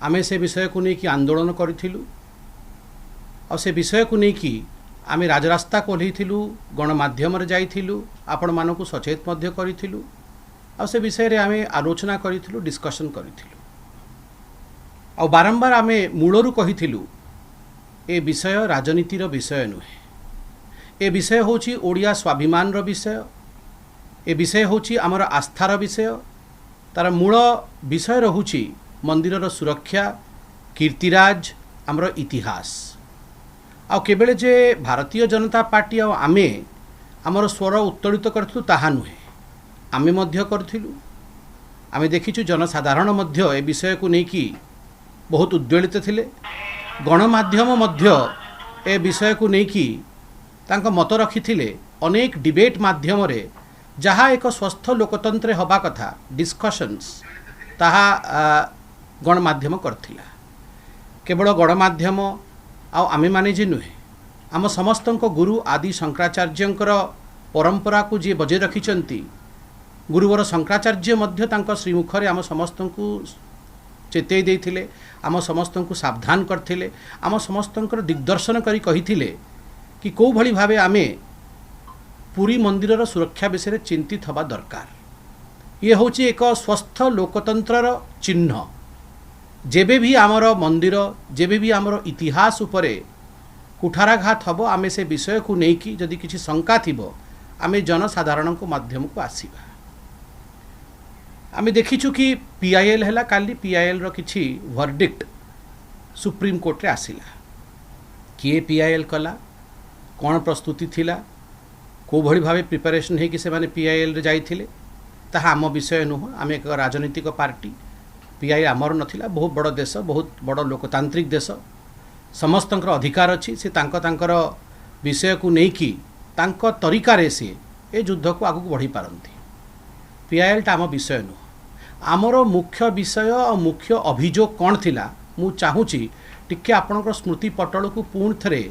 आमे से विषय को लेकिन आंदोलन करूँ आ से विषय को लेकिन आमे राजरास्ता कोल्हीथिलु गणमाध्यम जाइथिलु आपण मानकु सचेत मध्य करिथिलु आ से विषय रे आमे आलोचना करिथिलु डिस्कशन करिथिलु आ बारंबार आमे मूलरू कहिथिलु ए विषय राजनीतिर विषय नुहे ए विषय होची ओडिया स्वाभिमान रो विषय ए विषय होची हमर आस्थार विषय तार मूल विषय रहुची मंदिरर सुरक्षा कीर्तिराज हमर इतिहास आ केबेले जे भारतीय जनता पार्टी आ आमे हमर स्वर उत्तोलित करथु ताहा नुहे आमे मध्य करथिलु आमे देखिछु जनसाधारण मध्य ए विषय को नेकी बहुत उद्वेलित थिले गणमाध्यम मध्य ए विषय को नेकी तांका मत रखिथिले अनेक डिबेट माध्यम रे जहाँ एक स्वस्थ लोकतंत्र हवा कथा डिस्कशंस ताहा गणमाध्यम करथिला केवल गणमाध्यम आउ आमे माने जे नुहे आम समस्त गुरु आदि शंकराचार्यंकर परंपरा को जी बजे रखिचंती गुरुवर शंकराचार्य मध्य तांका श्रीमुखरे आम समस्त को चेतई देथिले आम समस्त को सावधान करथिले आम समस्त दिग्दर्शन करी कहिथिले कि को भली भावे आमे पुरी मंदिरर सुरक्षा विषय चिंतित हवा दरकार ये होची एक स्वस्थ लोकतंत्रर चिन्ह जेबे भी आमर मंदिर जेबे भी आमर इतिहास उपरे कुठाराघात हबो आमे से विषय को नेकी जदि किछि शंका थिबो आमे जनसाधारण को माध्यम को आसीबा आमे देखिछु कि पीआईएल हैला काली पीआईएल रो किछि वर्डिक्ट सुप्रीम कोर्ट रे आसिला किए पीआईएल कला कोन प्रस्तुति थिला को भली भावे प्रिपरेशन है कि से माने पीआईएल रे जाइथिले ताहा आम विषय नुह आमे एक राजनीतिक पार्टी पीआई आमर नथिला बहुत बड़ देश बहुत बड़ लोकतांत्रिक देश समस्त अधिकार अच्छी से तांकर विषय को नेकी तांको तरीका रे से ए युद्ध को आगु बढ़ी पारंती पीआईएल टा आम विषय नुह आमर मुख्य विषय और मुख्य अभियोग कौन थिला मु चाहूची टिके आपनकर स्मृति पटल को पुणी थरे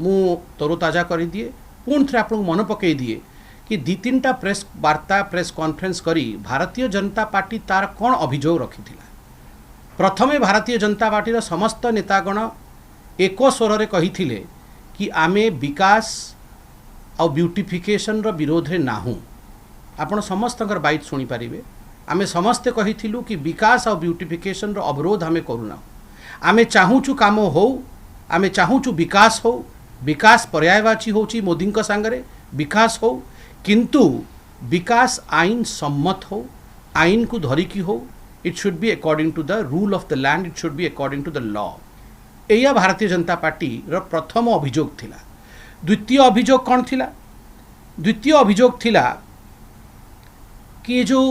मु तरोताजा कर दिए पुणी थे आपको मन पकई दिए कि दी तीन टा प्रेस वार्ता प्रेस कॉन्फ्रेंस करी भारतीय जनता पार्टी तार कौन अभियोग रखिथिला प्रथमे भारतीय जनता पार्टी समस्त नेतागण एक स्वर रे कहिथिले कि आमे विकास और ब्यूटिफिकेशन रो विरोध रे नाहू आपण समस्त बाइट सुनी पारिबे आमे समस्ते कहिथिलु कि विकास और ब्यूटिफिकेशन रो अवरोध आमे करूना आमे चाहूचु काम हो आमे चाहूचु विकास हो विकास पर्यायवाची होची मोदी सांगरे विकास हो किंतु विकास आईन सम्मत हो आईन को धरिकी हो it should be according to the rule of the land it should be according to the law एया भारतीय जनता पार्टी रो प्रथम अभियोग थिला द्वितीय अभियोग कौन थिला द्वितीय अभियोग थिला कि जो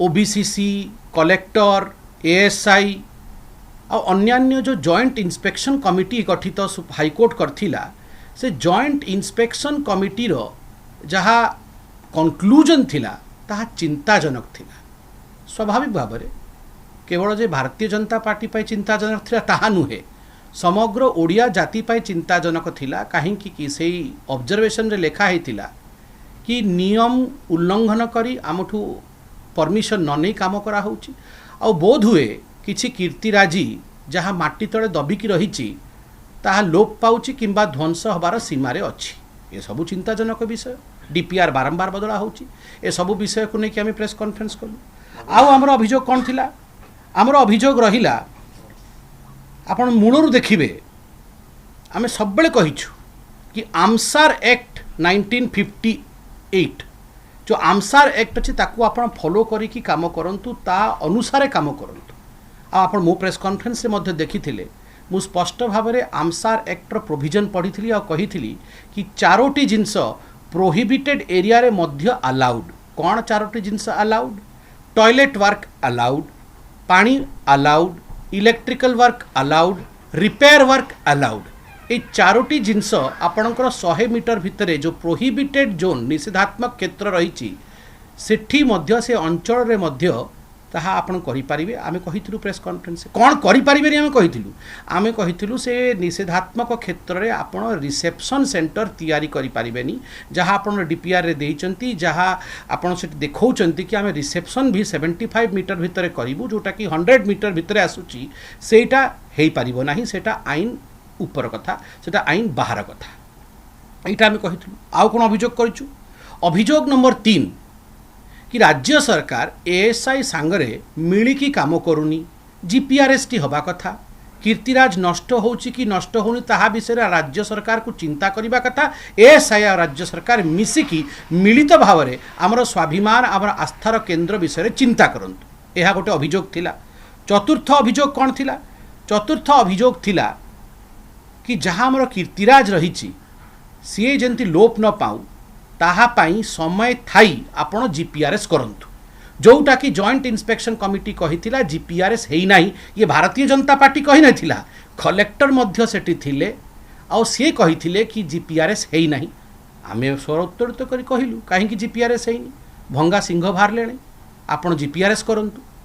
ओबीसीसी कलेक्टर एएसआई और अन्यान्य जो जॉइंट इंस्पेक्शन कमिटी गठित हाईकोर्ट करथिला से जॉइंट इंस्पेक्शन कमिटी रो जहाँ कंक्लूजन थिला ताहा चिंताजनक थिला स्वाभाविक भाव में केवल जे भारतीय जनता पार्टी पाई चिंताजनक थिला ताहा नुहे समग्र ओडिया जाति पाई चिंताजनक थिला कहीं कि से ऑब्जर्वेशन रे लेखा हेतिला कि नियम उल्लंघन करी आमठू परमिशन न नहीं काम करा होची आ बोध हुए किछि कीर्तिराजी जहाँ माटी तले दबिकी रही ताहा लोप पाउची किंबा ध्वंस हबार सीमारे अच्छी ये सबू चिंताजनक विषय डीपीआर बारंबार बदला होची ए सबू विषय को लेकिन आम प्रेस कॉन्फ्रेंस कलु आउ आमर अभियोग कौन थिला आमर अभियोग रहिला आपण मूलरू देखिबे आमे सबबेले कहिछु कि आमसार एक्ट 1958 जो आमसार एक्ट अच्छी ताकू आपण फॉलो करिकी काम करंतु ता अनुसार काम करंतु आपण मो प्रेस कॉन्फ्रेंस रे मध्य देखिथिले मु स्पष्ट भाव में आमसार एक्टर प्रोविजन पढ़ी आ कही कि चारोटी जिनस प्रोहिबिटेड एरिया रे मध्य अलाउड कौन चारोटी जिनस अलाउड टॉयलेट वर्क अलाउड पानी allowed electrical work allowed repair work allowed ये चारोटी जिनस आपणकर 100 मीटर भितर जो प्रोहिबिटेड जोन निषेधात्मक क्षेत्र रही सेठी मध्य से अंचल रे मध्य ତାହା ଆପଣ କରିପାରିବେ। ଆମେ କହିଥିଲୁ ପ୍ରେସ୍ କନଫରେନ୍ସ କ'ଣ କରିପାରିବେନି ଆମେ କହିଥିଲୁ ସେ ନିଷେଧାତ୍ମକ କ୍ଷେତ୍ରରେ ଆପଣ ରିସେପସନ୍ ସେଣ୍ଟର ତିଆରି କରିପାରିବେନି, ଯାହା ଆପଣ ଡିପିଆର୍ରେ ଦେଇଛନ୍ତି, ଯାହା ଆପଣ ସେଠି ଦେଖାଉଛନ୍ତି କି ଆମେ ରିସେପସନ୍ ବି 75 ମିଟର ଭିତରେ କରିବୁ, ଯେଉଁଟାକି 100 ମିଟର ଭିତରେ ଆସୁଛି, ସେଇଟା ହେଇପାରିବ ନାହିଁ। ସେଇଟା ଆଇନ ଉପର କଥା, ସେଇଟା ଆଇନ ବାହାର କଥା। এইটা আমি কহিলু। আউ কোণ অভিযোগ করছু? অভিযোগ নম্বর 3 कि राज्य सरकार एएसआई सांगरे मिलिकी काम करूनी, जीपीआरएसटी हवा कथा, कीर्तिराज नष्ट होउची कि नष्ट होनी ताहा विषय राज्य सरकार को चिंता करबा कथा। एएसआई और राज्य सरकार मिसिकी मिलित भाव में आमर स्वाभिमान आमर आस्थार केन्द्र विषय चिंता करंतु। यह गोटे अभियोग थिला। चतुर्थ अभियोग कौन थिला? चतुर्थ अभियोग थिला कि जहाँ आमर कीर्तिराज रही सी जमी लोप न पाऊ ताहापाई समय थाई आपण जीपीआरएस करंतु, जोटा कि जॉइंट इंस्पेक्शन कमिटी कही जीपीआरएस है ना, ये भारतीय जनता पार्टी कही नहीं, कलेक्टर मध्य सेठी थिले आ सी कही कि जीपीआरएस है ना। आमे स्वर उत्तोलित कर कहलु कहीं जीपीआरएस है भंगा सिंह बाहर ले आपण जीपीआरएस करंतु।